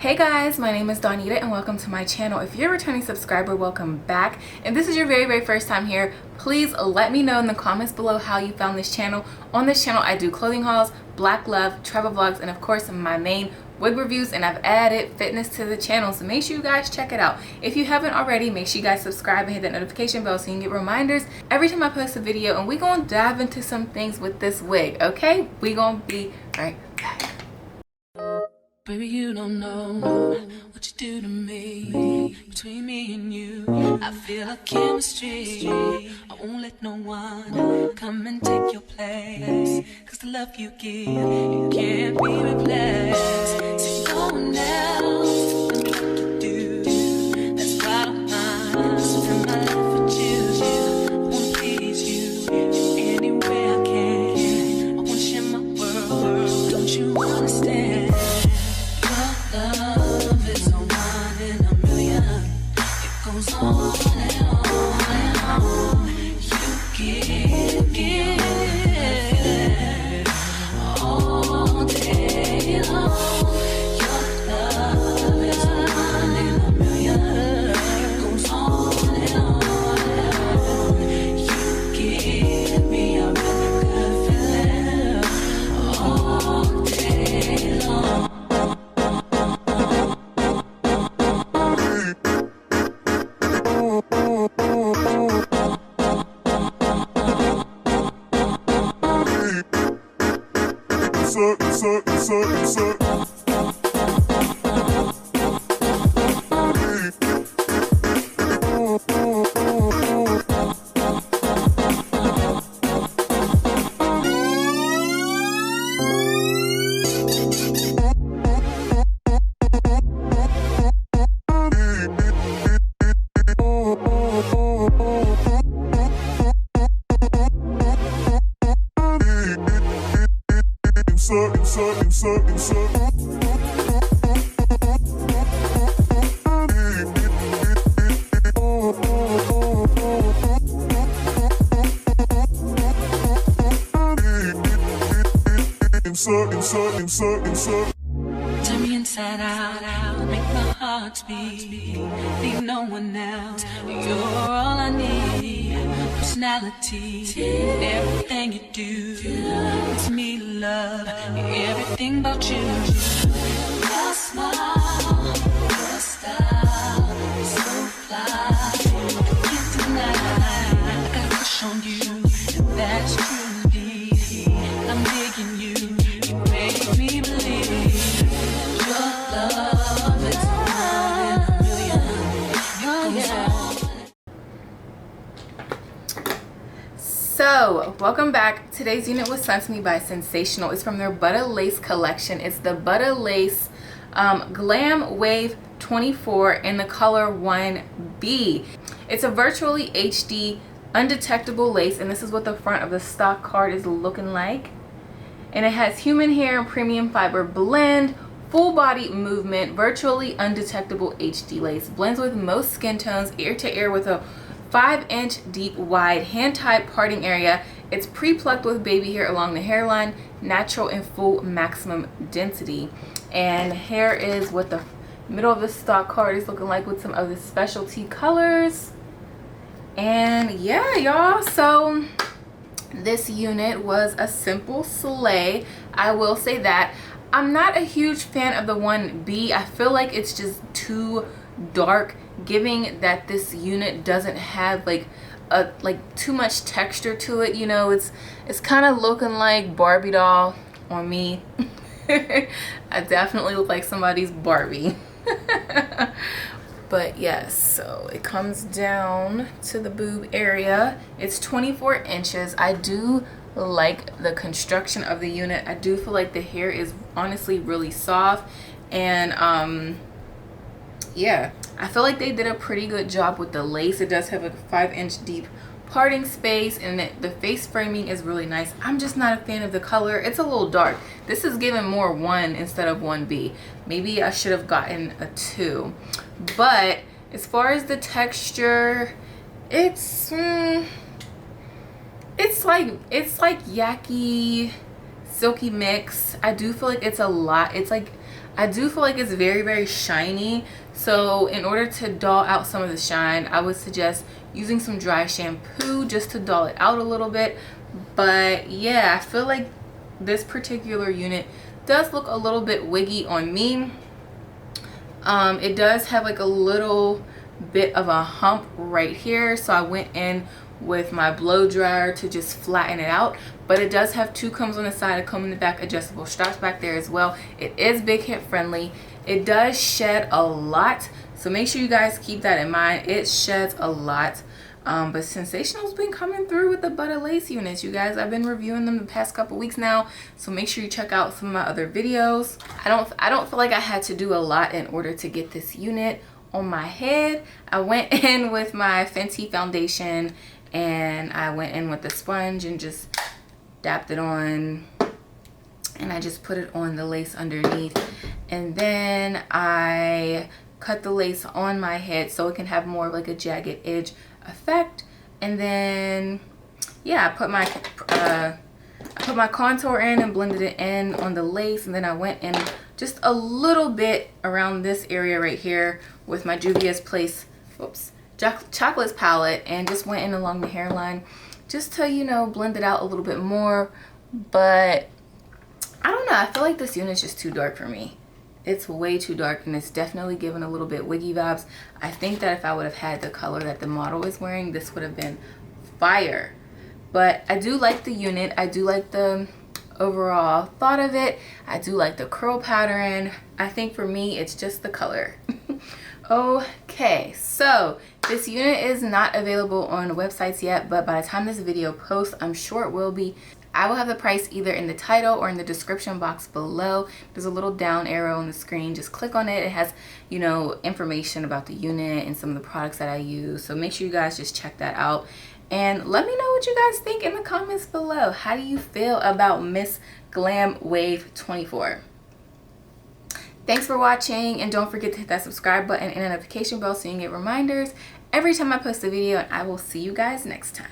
Hey guys, my name is Donita and welcome to my channel. If you're a returning subscriber, welcome back. And this is your very first time here, please let me know in the comments below how you found this channel. On this channel, I do clothing hauls, black love, travel vlogs, and of course my main wig reviews, and I've added fitness to the channel, so make sure you guys check it out. If you haven't already, make sure you guys subscribe and hit that notification bell so you can get reminders every time I post a video. And we're gonna dive into some things with this wig, okay? We're gonna be right back. Baby, you don't know what you do to me. Between me and you, I feel a chemistry. I won't let no one come and take your place. Cause the love you give, it can't be replaced. So no one else can do what you do. That's why I don't mind. Spend my life with you. I wanna please you in any way I can. I wanna share my world. Don't you understand? Love is a one in a million. It goes on and on and on. You give all day long. Your love is a one in a million. It goes on and on and on. You give me a really good feeling all day long. Turn me inside out, make my heart beat. Need no one else, you're all I need. Personality, everything you do, it's me love, everything about you. Your smile, your style, so fly. I can't deny, I got a crush on you, and that's true indeed. I'm digging you. Make me believe your love is one in a million. So, welcome back. Today's unit was sent to me by Sensational. It's from their Butta Lace collection. It's the Butta Lace Glam Wave 24 in the color 1B. It's a virtually HD undetectable lace, and this is what the front of the stock card is looking like. And it has human hair and premium fiber blend, full body movement, virtually undetectable HD lace. Blends with most skin tones, ear to ear with a 5-inch deep wide hand tied parting area. It's pre-plucked with baby hair along the hairline, natural and full maximum density. And here is what the middle of the stock card is looking like with some of the specialty colors. And yeah, y'all, so this unit was a simple slay. I will say that. I'm not a huge fan of the 1B. I feel like it's just too dark, giving that this unit doesn't have like too much texture to it. You know, it's kind of looking like Barbie doll on me. I definitely look like somebody's Barbie. But yes, so it comes down to the boob area. It's 24 inches. I do like the construction of the unit. I do feel like the hair is honestly really soft. And yeah, I feel like they did a pretty good job with the lace. It does have a 5-inch deep parting space, and the face framing is really nice. I'm just not a fan of the color. It's a little dark. This is giving more 1 instead of 1B. Maybe I should have gotten a 2. But as far as the texture, it's like yaki silky mix. I do feel like it's a lot. It's like I do feel like it's very, very shiny. So in order to dull out some of the shine, I would suggest using some dry shampoo just to dull it out a little bit. But yeah, I feel like this particular unit does look a little bit wiggy on me. It does have like a little bit of a hump right here, so I went in with my blow dryer to just flatten it out. But it does have 2 combs on the side, a comb in the back, adjustable straps back there as well. It is big hip friendly. It does shed a lot, so make sure you guys keep that in mind. It sheds a lot. But Sensational's been coming through with the Butta lace units, you guys. I've been reviewing them the past couple weeks now, so make sure you check out some of my other videos. I don't feel like I had to do a lot in order to get this unit on my head. I went in with my Fenty foundation, and I went in with the sponge and just dapped it on, and I just put it on the lace underneath, and then I cut the lace on my head so it can have more of like a jagged edge effect. And then yeah, I put my contour in and blended it in on the lace, and then I went in just a little bit around this area right here with my Juvia's Place Chocolates palette, and just went in along the hairline just to, you know, blend it out a little bit more. But I don't know, I feel like this unit is just too dark for me. It's way too dark, and it's definitely giving a little bit wiggy vibes. I think that if I would have had the color that the model is wearing, this would have been fire. But I do like the unit. I do like the overall thought of it. I do like the curl pattern. I think for me, it's just the color. Okay, so this unit is not available on websites yet, but by the time this video posts, I'm sure it will be. I will have the price either in the title or in the description box below. There's a little down arrow on the screen. Just click on it. It has, you know, information about the unit and some of the products that I use. So make sure you guys just check that out. And let me know what you guys think in the comments below. How do you feel about Miss Glam Wave 24? Thanks for watching, and don't forget to hit that subscribe button and the notification bell so you can get reminders every time I post a video, and I will see you guys next time.